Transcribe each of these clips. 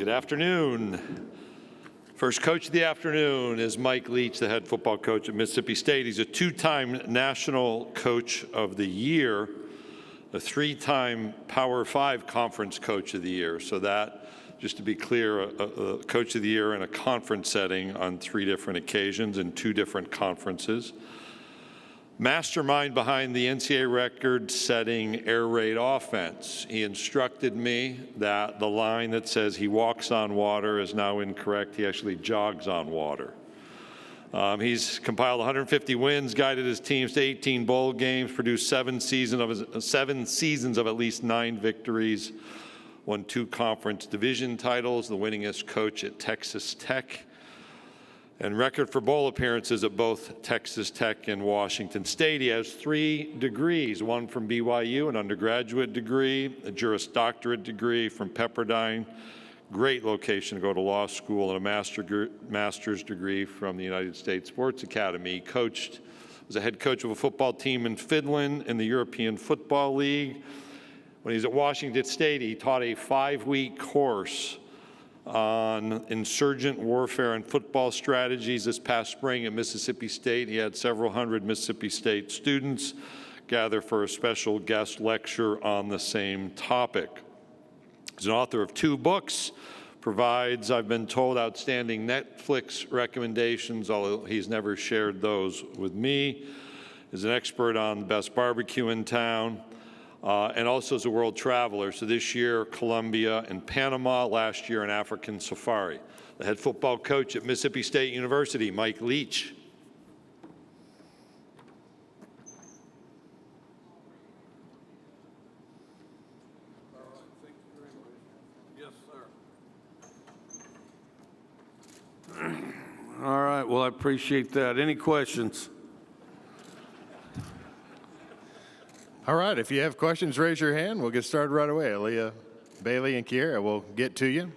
Good afternoon. First coach of the afternoon is Mike Leach, the head football coach at Mississippi State. He's a two-time National Coach of the Year, a three-time Power 5 Conference Coach of the Year. So that, just to be clear, a Coach of the Year in a conference setting on 3 different occasions in 2 different conferences. Mastermind behind the NCAA record-setting air raid offense. He instructed me that the line that says he walks on water is now incorrect. He actually jogs on water. He's compiled 150 wins, guided his teams to 18 bowl games, produced 7 seasons of at least 9 victories, won 2 conference division titles, the winningest coach at Texas Tech, and record for bowl appearances at both Texas Tech and Washington State. He has 3 degrees, one from BYU, an undergraduate degree, a Juris Doctorate degree from Pepperdine, great location to go to law school, and a master's degree from the United States Sports Academy. He was a head coach of a football team in Finland in the European Football League. When he was at Washington State, he taught a 5-week course on insurgent warfare and football strategies. This past spring at Mississippi State, he had several hundred Mississippi State students gather for a special guest lecture on the same topic. He's an author of 2 books, provides, I've been told, outstanding Netflix recommendations, although he's never shared those with me. He's an expert on the best barbecue in town. And also is a world traveler. So this year, Colombia and Panama, last year, an African safari. The head football coach at Mississippi State University, Mike Leach. Yes, sir. All right, well, I appreciate that. Any questions? All right, if you have questions, raise your hand. We'll get started right away. Aaliyah, Bailey, and Kiera will get to you.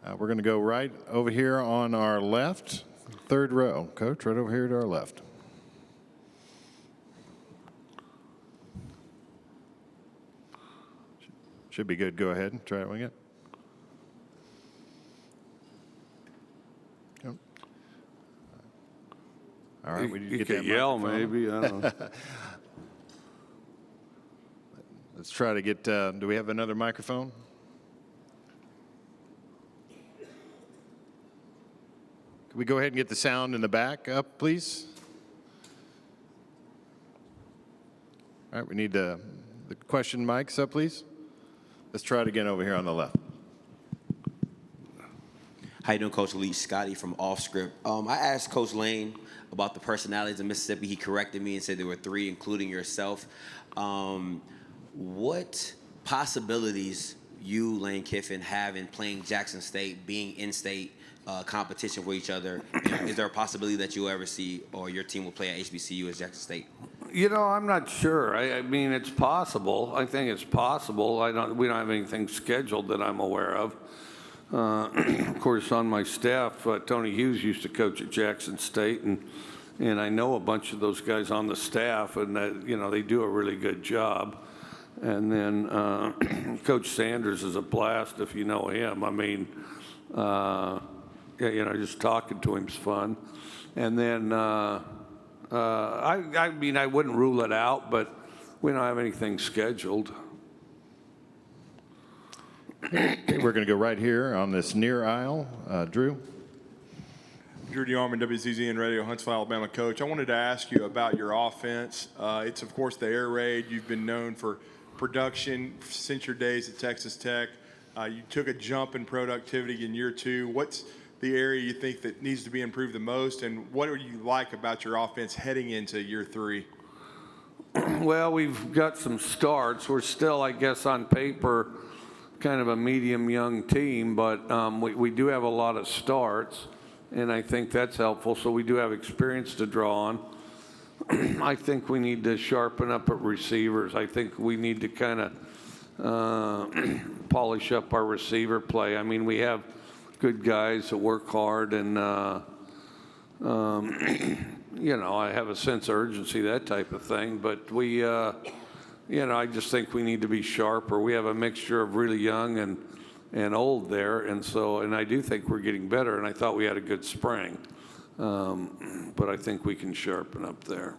We're going to go right over here on our left, 3rd row. Coach, right over here to our left. Should be good. Go ahead and try it again. All right, you could yell, maybe. I don't know. Let's try to get, do we have another microphone? Can we go ahead and get the sound in the back up, please? All right, we need the question mics up, please. Let's try it again over here on the left. How you doing, Coach Leach? Scotty from Off Script. I asked Coach Lane about the personalities in Mississippi. He corrected me and said there were 3, including yourself. What possibilities you, Lane Kiffin, have in playing Jackson State, being in-state competition for each other? Is there a possibility that you'll ever see or your team will play at HBCU as Jackson State? You know, I'm not sure. I mean, it's possible. I think it's possible. We don't have anything scheduled that I'm aware of. Of course, on my staff, Tony Hughes used to coach at Jackson State, and I know a bunch of those guys on the staff, and they do a really good job. And then Coach Sanders is a blast if you know him. I mean, just talking to him's fun. And then I mean, I wouldn't rule it out, but we don't have anything scheduled. Okay, we're going to go right here on this near aisle. Drew? Drew DeArmond, WZZN Radio, Huntsville, Alabama coach. I wanted to ask you about your offense. It's, of course, the air raid. You've been known for production since your days at Texas Tech. You took a jump in productivity in year 2. What's the area you think that needs to be improved the most, and what do you like about your offense heading into year 3? Well, we've got some starts. We're still, I guess, on paper, kind of a medium young team, but we do have a lot of starts, and I think that's helpful. So we do have experience to draw on. I think we need to sharpen up at receivers. I think we need to kind of polish up our receiver play. I mean, we have good guys that work hard, and I have a sense of urgency, that type of thing. But we, I just think we need to be sharper. We have a mixture of really young and and old there, and I do think we're getting better, and I thought we had a good spring. But I think we can sharpen up there.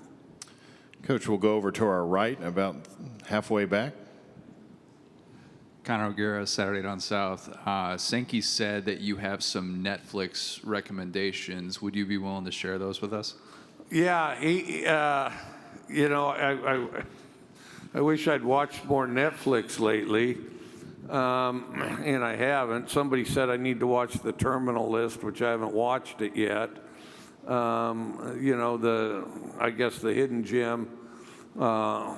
Coach, we'll go over to our right, about halfway back. Connor O'Gara, Saturday Down South. Sankey said that you have some Netflix recommendations. Would you be willing to share those with us? Yeah, I wish I'd watched more Netflix lately, and I haven't. Somebody said I need to watch The Terminal List, which I haven't watched it yet. I guess The Hidden Gem,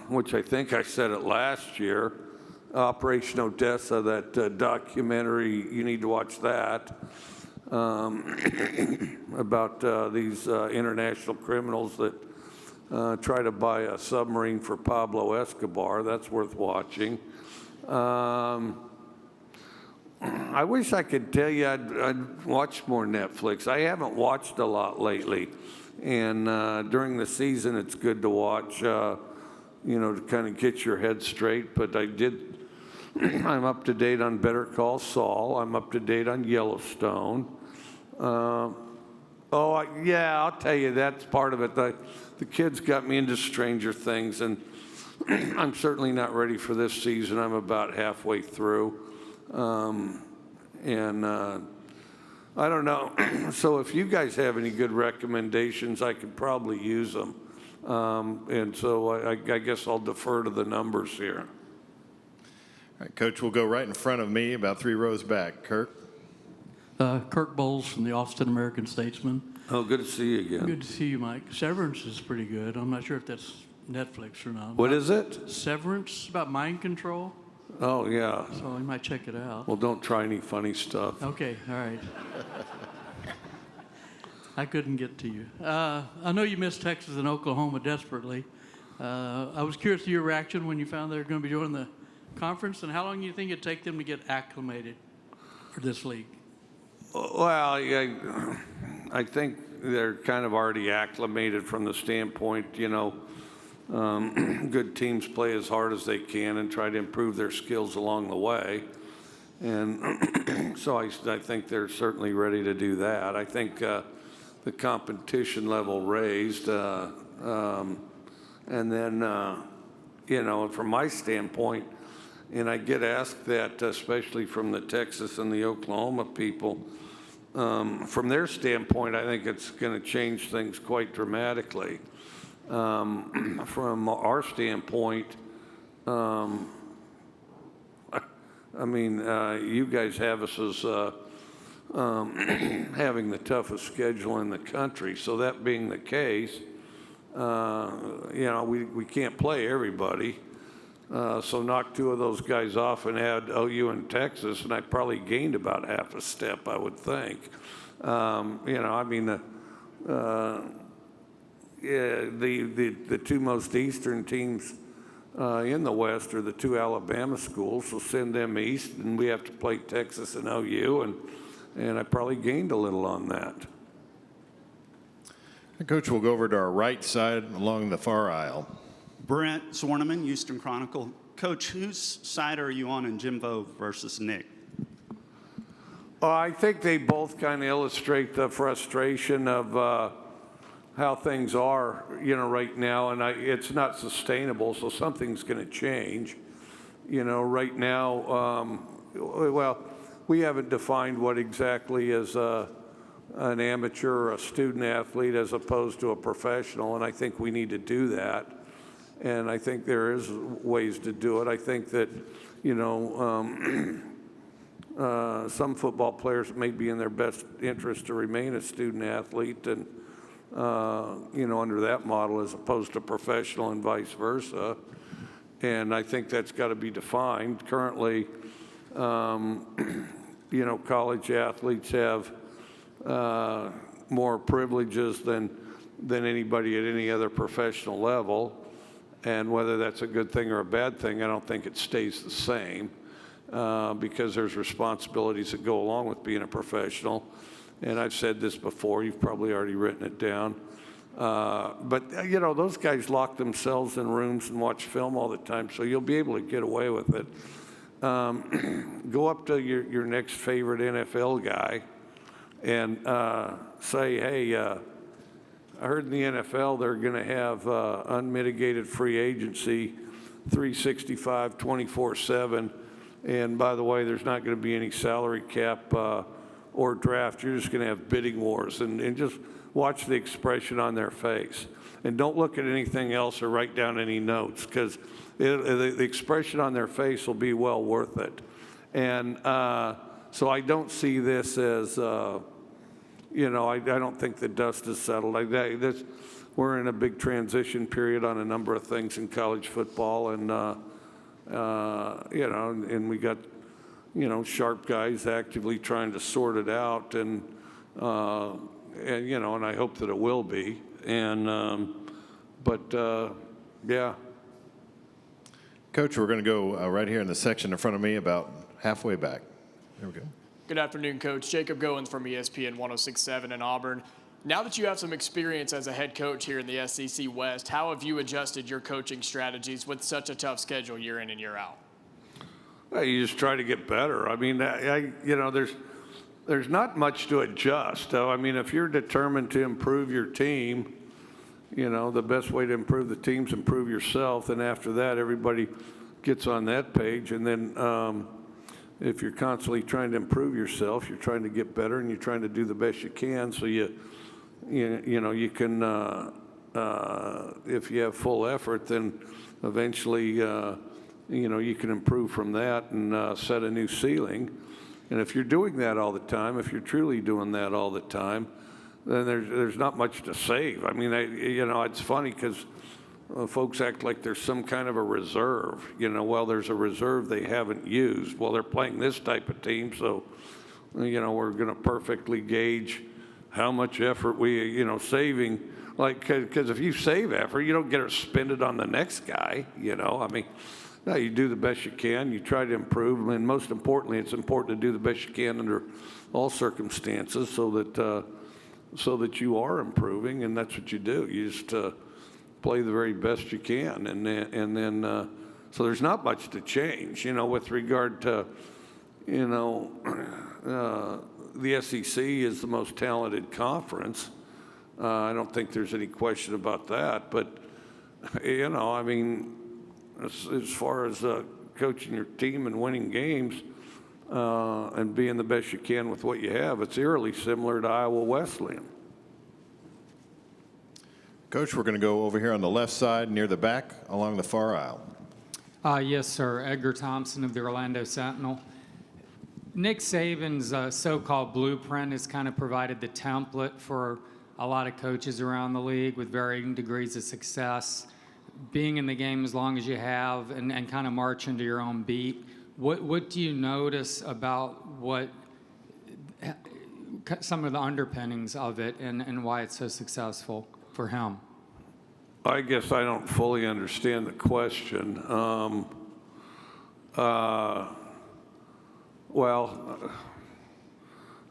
which I think I said it last year. Operation Odessa, that documentary, you need to watch that, about these international criminals that try to buy a submarine for Pablo Escobar. That's worth watching. I wish I could tell you I'd watch more Netflix. I haven't watched a lot lately. And during the season, it's good to watch, to kind of get your head straight. But I'm up to date on Better Call Saul. I'm up to date on Yellowstone. I'll tell you, that's part of it. The kids got me into Stranger Things, and I'm certainly not ready for this season. I'm about halfway through. I don't know. So if you guys have any good recommendations, I could probably use them. And so I guess I'll defer to the numbers here. All right, Coach, we'll go right in front of me, about 3 rows back. Kirk? Kirk Bowles from the Austin American-Statesman. Oh, good to see you again. Good to see you, Mike. Severance is pretty good. I'm not sure if that's Netflix or not. What is it? Severance, about mind control. Oh, yeah. So you might check it out. Well, don't try any funny stuff. Okay, all right. I couldn't get to you. I know you missed Texas and Oklahoma desperately. I was curious to your reaction when you found they were going to be joining the conference, and how long do you think it'd take them to get acclimated for this league? Well, I think they're kind of already acclimated from the standpoint, good teams play as hard as they can and try to improve their skills along the way. And so I think they're certainly ready to do that. I think the competition level raised. And then, from my standpoint, and I get asked that, especially from the Texas and the Oklahoma people, from their standpoint, I think it's going to change things quite dramatically. From our standpoint, you guys have us as having the toughest schedule in the country. So that being the case, we can't play everybody. So knock 2 of those guys off and add OU and Texas, and I probably gained about half a step, I would think. The 2 most eastern teams in the West are the 2 Alabama schools, so send them east, and we have to play Texas and OU, and I probably gained a little on that. Coach, we'll go over to our right side along the far aisle. Brent Zorneman, Houston Chronicle. Coach, whose side are you on in Jimbo versus Nick? I think they both kind of illustrate the frustration of how things are, right now, and it's not sustainable, so something's going to change. Right now, we haven't defined what exactly is an amateur or a student athlete as opposed to a professional, and I think we need to do that. And I think there is ways to do it. I think that, some football players may be in their best interest to remain a student athlete and, under that model as opposed to professional and vice versa. And I think that's got to be defined. Currently, college athletes have more privileges than anybody at any other professional level. And whether that's a good thing or a bad thing, I don't think it stays the same because there's responsibilities that go along with being a professional. And I've said this before, you've probably already written it down. But those guys lock themselves in rooms and watch film all the time, so you'll be able to get away with it. go up to your next favorite NFL guy and say, hey, I heard in the NFL they're going to have unmitigated free agency, 365, 24/7. And by the way, there's not going to be any salary cap or draft. You're just going to have bidding wars, and just watch the expression on their face. And don't look at anything else or write down any notes, because the expression on their face will be well worth it. And so I don't see this as, I don't think the dust is settled. We're in a big transition period on a number of things in college football, and and we got, sharp guys actively trying to sort it out, and I hope that it will be. And, yeah. Coach, we're going to go right here in the section in front of me, about halfway back. There we go. Good afternoon, Coach. Jacob Goins from ESPN 106.7 in Auburn. Now that you have some experience as a head coach here in the SEC West, how have you adjusted your coaching strategies with such a tough schedule year in and year out? Well, you just try to get better. I mean, there's not much to adjust. I mean, if you're determined to improve your team, the best way to improve the team is improve yourself. And after that, everybody gets on that page. And then if you're constantly trying to improve yourself, you're trying to get better, and you're trying to do the best you can. So you can, if you have full effort, then eventually, you can improve from that and set a new ceiling. And if you're doing that all the time, if you're truly doing that all the time, then there's not much to save. I mean, it's funny because folks act like there's some kind of a reserve. Well, there's a reserve they haven't used. Well, they're playing this type of team, so, we're going to perfectly gauge how much effort we, saving. Like, because if you save effort, you don't get to spend it on the next guy, I mean, no, you do the best you can. You try to improve, and most importantly, it's important to do the best you can under all circumstances, so that you are improving, and that's what you do. You just play the very best you can, and then so there's not much to change, with regard to, the SEC is the most talented conference. I don't think there's any question about that, but I mean, as far as coaching your team and winning games and being the best you can with what you have, it's eerily similar to Iowa Wesleyan. Coach, we're going to go over here on the left side near the back along the far aisle. Yes, sir. Edgar Thompson of the Orlando Sentinel. Nick Saban's so-called blueprint has kind of provided the template for a lot of coaches around the league with varying degrees of success. Being in the game as long as you have and kind of marching to your own beat. What do you notice about some of the underpinnings of it and why it's so successful for him? I guess I don't fully understand the question. Well,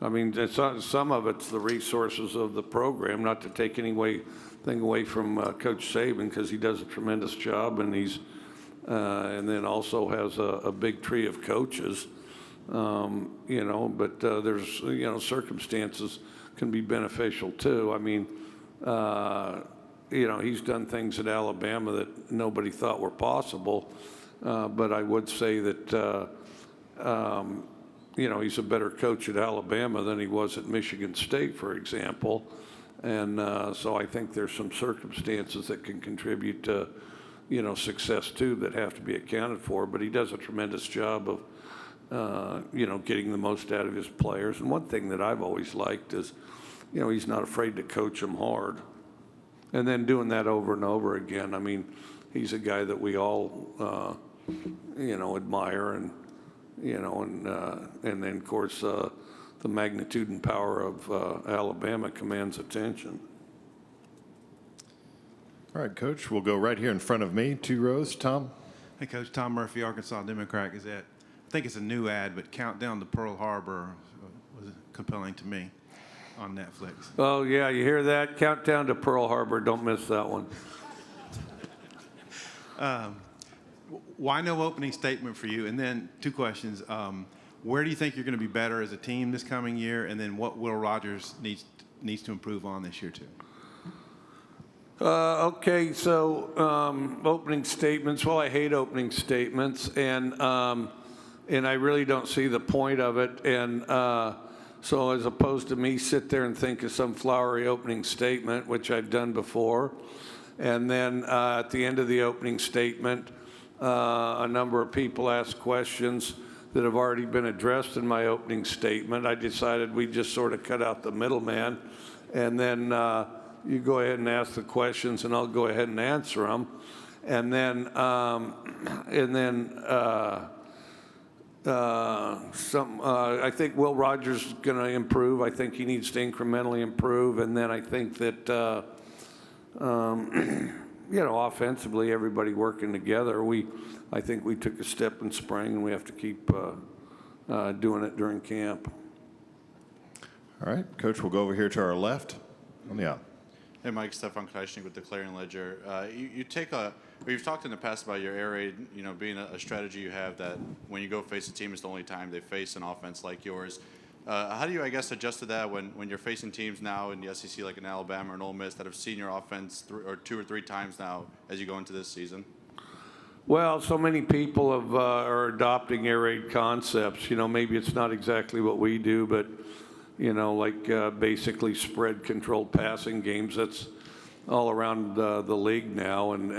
I mean, some of it's the resources of the program, not to take anything away from Coach Saban, because he does a tremendous job, and he's and then also has a big tree of coaches, but there's, circumstances can be beneficial too. I mean, he's done things at Alabama that nobody thought were possible, but I would say that, he's a better coach at Alabama than he was at Michigan State, for example. And so I think there's some circumstances that can contribute to, success too, that have to be accounted for. But he does a tremendous job of, getting the most out of his players. And one thing that I've always liked is, he's not afraid to coach them hard. And then doing that over and over again. I mean, he's a guy that we all, admire, and, and then of course, the magnitude and power of Alabama commands attention. All right, Coach, we'll go right here in front of me, 2 rows. Tom? Hey, Coach. Tom Murphy, Arkansas Democrat Gazette. I think it's a new ad, but Countdown to Pearl Harbor was compelling to me on Netflix. Oh, yeah, you hear that? Countdown to Pearl Harbor. Don't miss that one. why no opening statement for you? And then two questions. Where do you think you're going to be better as a team this coming year? And then what Will Rogers needs to improve on this year too? Okay, so opening statements. Well, I hate opening statements, and I really don't see the point of it. And so, as opposed to me sit there and think of some flowery opening statement, which I've done before, and then at the end of the opening statement, a number of people ask questions that have already been addressed in my opening statement. I decided we just sort of cut out the middleman, and then you go ahead and ask the questions, and I'll go ahead and answer them. And then I think Will Rogers is going to improve. I think he needs to incrementally improve. And then I think that, offensively, everybody working together, I think we took a step in spring, and we have to keep doing it during camp. All right, Coach, we'll go over here to our left on the aisle. Hey, Mike, Stefan Kreisnig with the Clarion Ledger. You've talked in the past about your air raid, being a strategy you have that when you go face a team, it's the only time they face an offense like yours. How do you, adjust to that when you're facing teams now in the SEC like in Alabama or Ole Miss that have seen your offense two or three times now as you go into this season? Well, so many people are adopting air raid concepts. Maybe it's not exactly what we do, but basically spread controlled passing games. That's all around the league now, and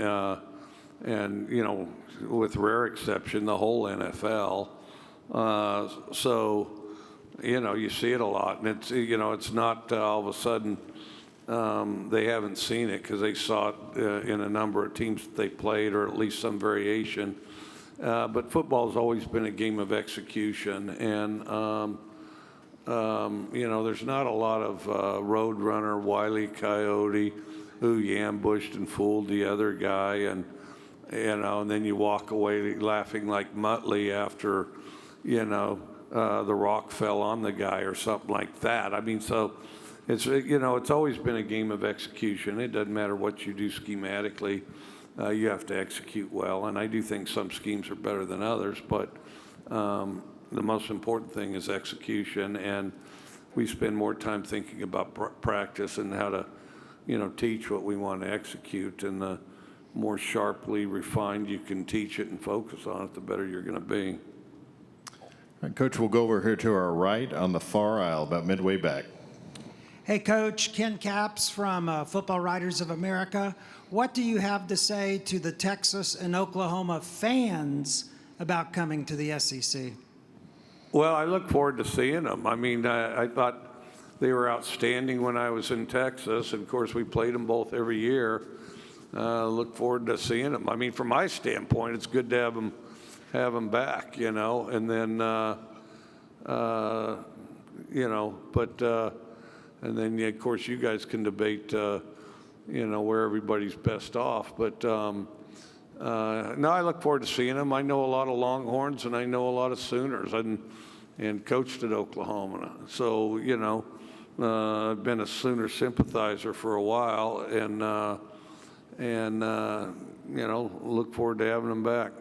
with rare exception, the whole NFL. So you see it a lot, and it's not all of a sudden they haven't seen it because they saw it in a number of teams that they played, or at least some variation. But football's always been a game of execution, and there's not a lot of roadrunner, Wile E. Coyote, who you ambushed and fooled the other guy, and then you walk away laughing like Muttley after, the rock fell on the guy or something like that. So it's always been a game of execution. It doesn't matter what you do schematically, you have to execute well, and I do think some schemes are better than others, but the most important thing is execution, and we spend more time thinking about practice and how to, teach what we want to execute. And the more sharply refined you can teach it and focus on it, the better you're going to be. All right, Coach, we'll go over here to our right on the far aisle, about midway back. Hey, Coach, Ken Capps from Football Writers of America. What do you have to say to the Texas and Oklahoma fans about coming to the SEC? Well, I look forward to seeing them. I thought they were outstanding when I was in Texas. And of course, we played them both every year. Look forward to seeing them. From my standpoint, it's good to have them back, and then, and then, of course, you guys can debate, where everybody's best off. But no, I look forward to seeing them. I know a lot of Longhorns, and I know a lot of Sooners, and coached at Oklahoma. So, I've been a Sooner sympathizer for a while, and look forward to having them back.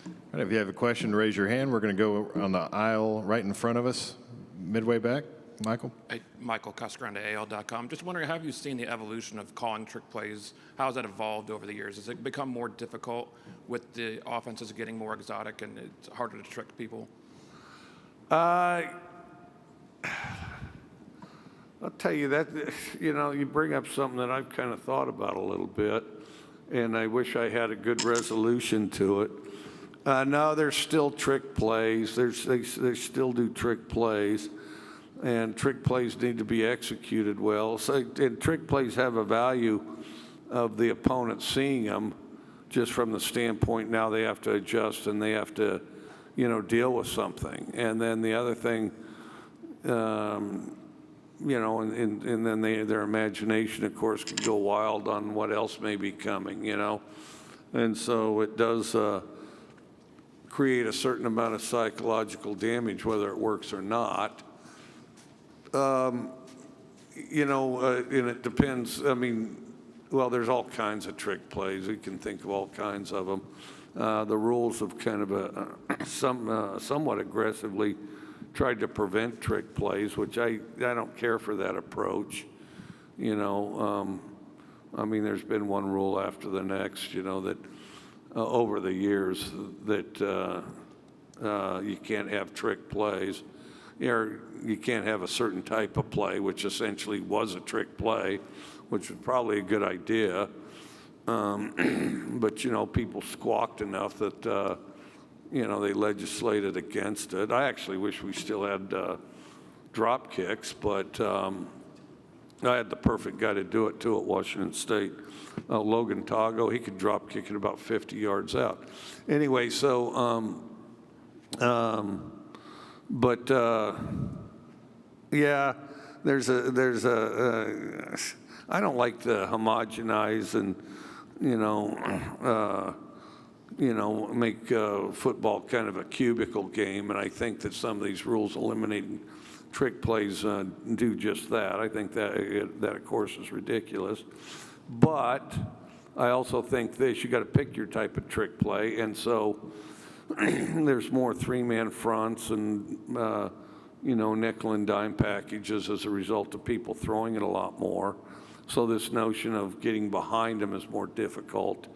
All right, if you have a question, raise your hand. We're going to go on the aisle right in front of us, midway back. Michael? Hey, Michael Cuscaranda, AL.com. Just wondering, have you seen the evolution of calling trick plays? How has that evolved over the years? Has it become more difficult with the offenses getting more exotic and it's harder to trick people? I'll tell you that, you bring up something that I've kind of thought about a little bit, and I wish I had a good resolution to it. No, there's still trick plays. They still do trick plays, and trick plays need to be executed well. And trick plays have a value of the opponent seeing them, just from the standpoint now they have to adjust and they have to, deal with something. And then the other thing, and then their imagination, of course, can go wild on what else may be coming, And so it does create a certain amount of psychological damage, whether it works or not. And it depends. Well, there's all kinds of trick plays. We can think of all kinds of them. the rules have kind of somewhat aggressively tried to prevent trick plays, which I don't care for that approach. You know, I mean, there's been one rule after the next, you know, that over the years that you can't have trick plays. Or you can't have a certain type of play, which essentially was a trick play, which was probably a good idea. But, you know, people squawked enough that, you know, they legislated against it. I actually wish we still had drop kicks, but I had the perfect guy to do it, too, at Washington State. Logan Tago, he could drop kick it about 50 yards out. Anyway, so, yeah, there's a I don't like to homogenize and, make football kind of a cubicle game, and I think that some of these rules eliminating trick plays do just that. I think that, of course, is ridiculous. But I also think you got to pick your type of trick play, and so there's more three-man fronts and, nickel and dime packages as a result of people throwing it a lot more. So this notion of getting behind them is more difficult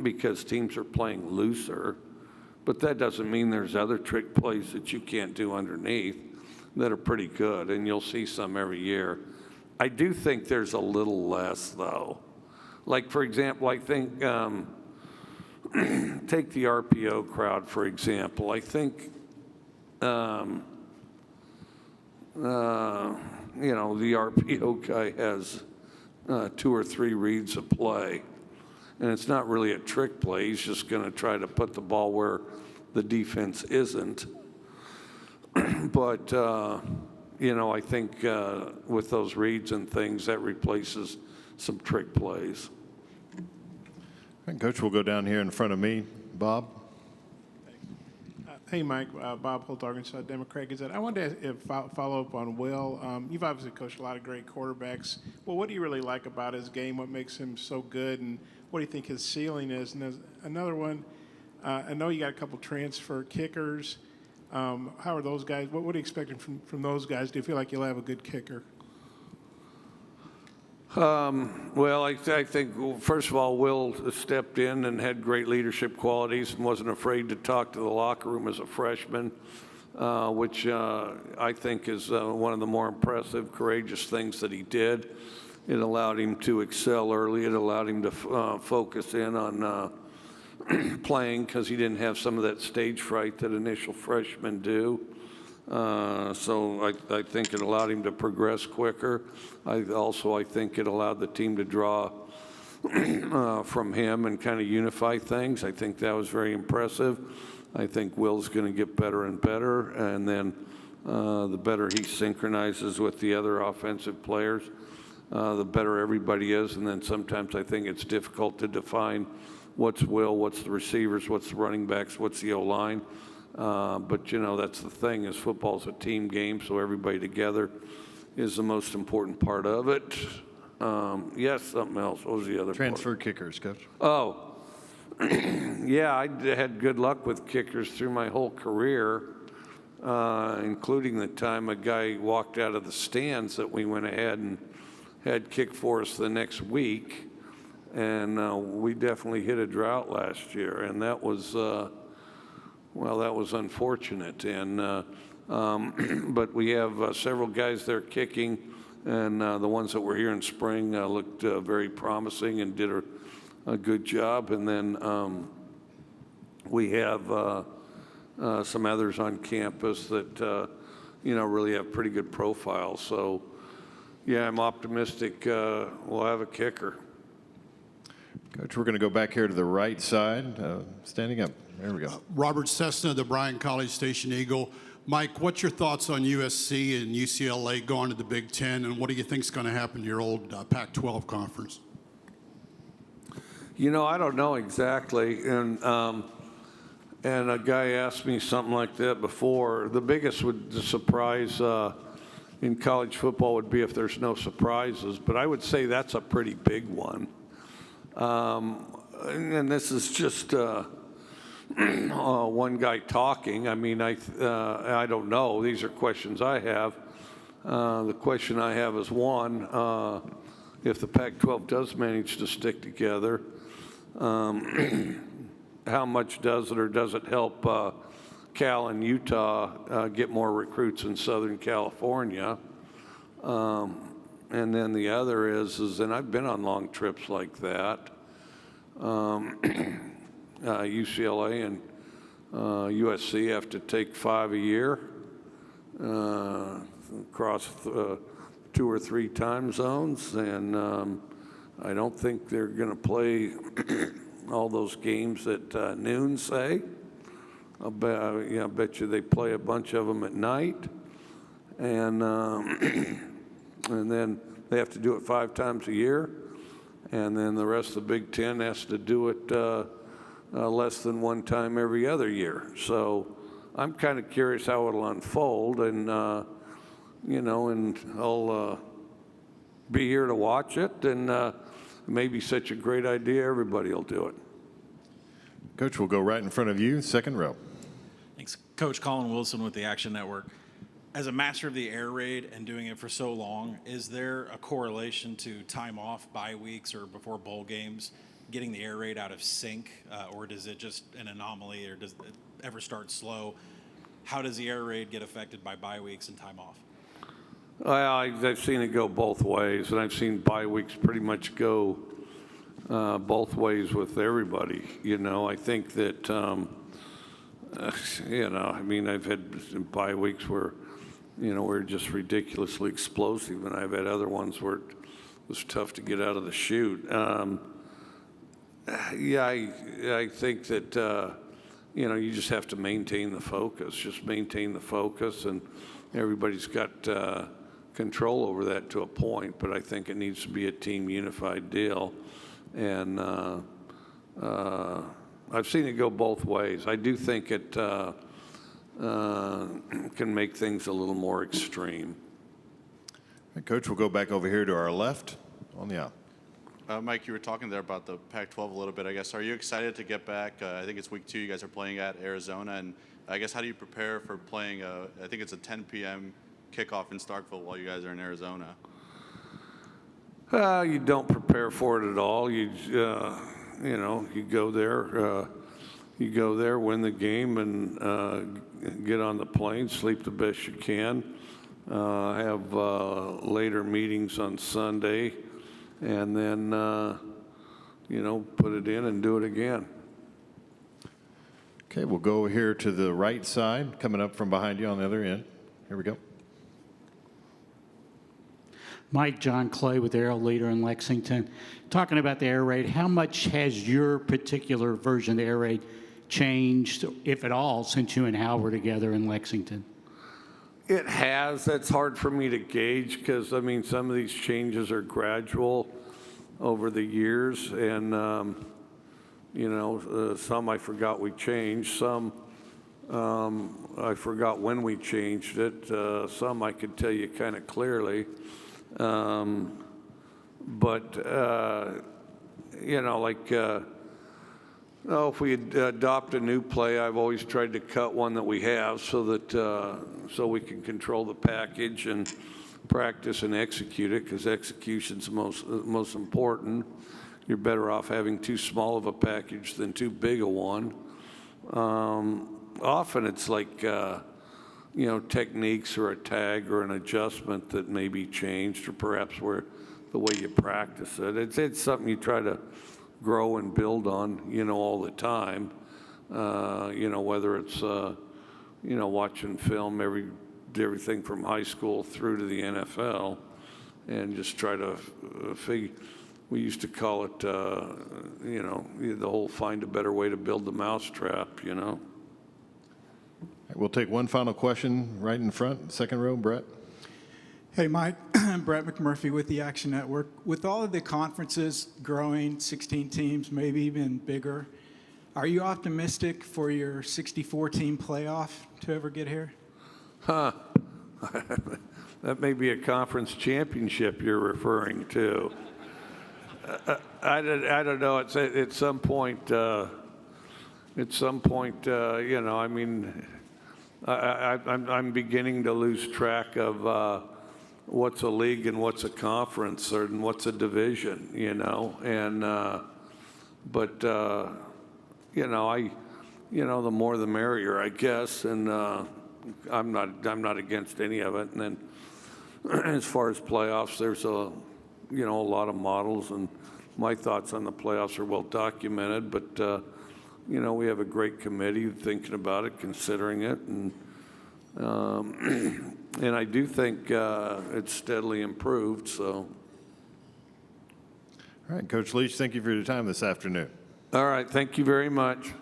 because teams are playing looser. But that doesn't mean there's other trick plays that you can't do underneath that are pretty good, and you'll see some every year. I do think there's a little less, though. Like, for example, I think, take the RPO crowd, for example. I think, the RPO guy has 2 or 3 reads of play. And it's not really a trick play. He's just going to try to put the ball where the defense isn't. But, I think with those reads and things, that replaces some trick plays. And Coach, we'll go down here in front of me. Bob? Hey, Mike. Bob Holt, Arkansas Democrat Gazette. I wanted to follow up on Will. You've obviously coached a lot of great quarterbacks. Well, what do you really like about his game? What makes him so good? And what do you think his ceiling is? And there's another one. I know you got a couple transfer kickers. How are those guys? What are you expecting from those guys? Do you feel like you'll have a good kicker? Well, I think, first of all, Will stepped in and had great leadership qualities and wasn't afraid to talk to the locker room as a freshman, which I think is one of the more impressive, courageous things that he did. It allowed him to excel early. It allowed him to focus in on playing because he didn't have some of that stage fright that initial freshmen do. So I think it allowed him to progress quicker. I think it allowed the team to draw from him and kind of unify things. I think that was very impressive. I think Will's going to get better and better, and then the better he synchronizes with the other offensive players, the better everybody is. And then sometimes I think it's difficult to define what's Will, what's the receivers, what's the running backs, what's the O-line. But, that's the thing, is football's a team game, so everybody together is the most important part of it. Yes, something else. What was the other Transfer part? kickers, Coach. Oh, yeah, I had good luck with kickers through my whole career, including the time a guy walked out of the stands that we went ahead and had kick for us the next week. And we definitely hit a drought last year, and that was... that was unfortunate, and but we have several guys there kicking, and the ones that were here in spring looked very promising and did a good job. And then we have some others on campus that really have pretty good profiles. So, yeah, I'm optimistic we'll have a kicker. Coach, we're going to go back here to the right side, standing up. There we go. Robert Cessna, the Bryan College Station Eagle. Mike, what's your thoughts on USC and UCLA going to the Big Ten, and what do you think is going to happen to your old Pac-12 conference? I don't know exactly, and a guy asked me something like that before. The biggest surprise in college football would be if there's no surprises, but I would say that's a pretty big one. and this is just one guy talking. I mean, I don't know. These are questions I have. The question I have is one, if the Pac-12 does manage to stick together, how much does it or does it help Cal and Utah get more recruits in Southern California? And then the other is, and I've been on long trips like that, UCLA and USC have to take 5 a year across 2 or 3 time zones, and I don't think they're going to play all those games at noon, say. I bet you they play a bunch of them at night, and then they have to do it 5 times a year, and then the rest of the Big Ten has to do it less than 1 time every other year. So I'm kind of curious how it'll unfold, and and I'll be here to watch it, and it may be such a great idea, everybody will do it. Coach, we'll go right in front of you, second row. Thanks. Coach Colin Wilson with the Action Network. As a master of the air raid and doing it for so long, is there a correlation to time off, bye weeks, or before bowl games, getting the air raid out of sync, or does it just an anomaly, or does it ever start slow? How does the air raid get affected by bye weeks and time off? Well, I've seen it go both ways, and I've seen bye weeks pretty much go both ways with everybody. I think that, I mean, I've had bye weeks where, we're just ridiculously explosive, and I've had other ones where it was tough to get out of the chute. I think that, you just have to maintain the focus, and everybody's got control over that to a point, but I think it needs to be a team unified deal. And I've seen it go both ways. I do think it can make things a little more extreme. Coach, we'll go back over here to our left on the aisle. Mike, you were talking there about the Pac-12 a little bit, I guess. Are you excited to get back? I think it's week 2. You guys are playing at Arizona. And I guess how do you prepare for playing, I think it's a 10 p.m. kickoff in Starkville while you guys are in Arizona? You don't prepare for it at all. You go there, win the game, and get on the plane, sleep the best you can, have later meetings on Sunday, and then, put it in and do it again. Okay, we'll go here to the right side, coming up from behind you on the other end. Here we go. Mike, John Clay with Aero Leader in Lexington. Talking about the air raid, how much has your particular version of the air raid changed, if at all, since you and Hal were together in Lexington? It has. That's hard for me to gauge because, some of these changes are gradual over the years. And, some I forgot we changed. Some I forgot when we changed it. Some I could tell you kind of clearly. If we adopt a new play, I've always tried to cut one that we have so that so we can control the package and practice and execute it, because execution's most important. You're better off having too small of a package than too big a one. Often it's like techniques or a tag or an adjustment that may be changed, or perhaps where the way you practice it. It's something you try to grow and build on, all the time. Whether it's, watching film, everything from high school through to the NFL, and just try to figure. We used to call it, the whole find a better way to build the mousetrap, We'll take one final question right in front, second row, Brett. Hey, Mike. Brett McMurphy with the Action Network. With all of the conferences growing, 16 teams, maybe even bigger, are you optimistic for your 64-team playoff to ever get here? That may be a conference championship you're referring to. I don't know. It's at some point. You know, I mean, I'm beginning to lose track of what's a league and what's a conference and what's a division. You know, and but you know, the more the merrier, I guess. And I'm not against any of it. And then as far as playoffs, there's a lot of models, and my thoughts on the playoffs are well documented. But you know, we have a great committee thinking about it, considering it, and and I do think it's steadily improved. So. All right, Coach Leach, thank you for your time this afternoon. All right, thank you very much.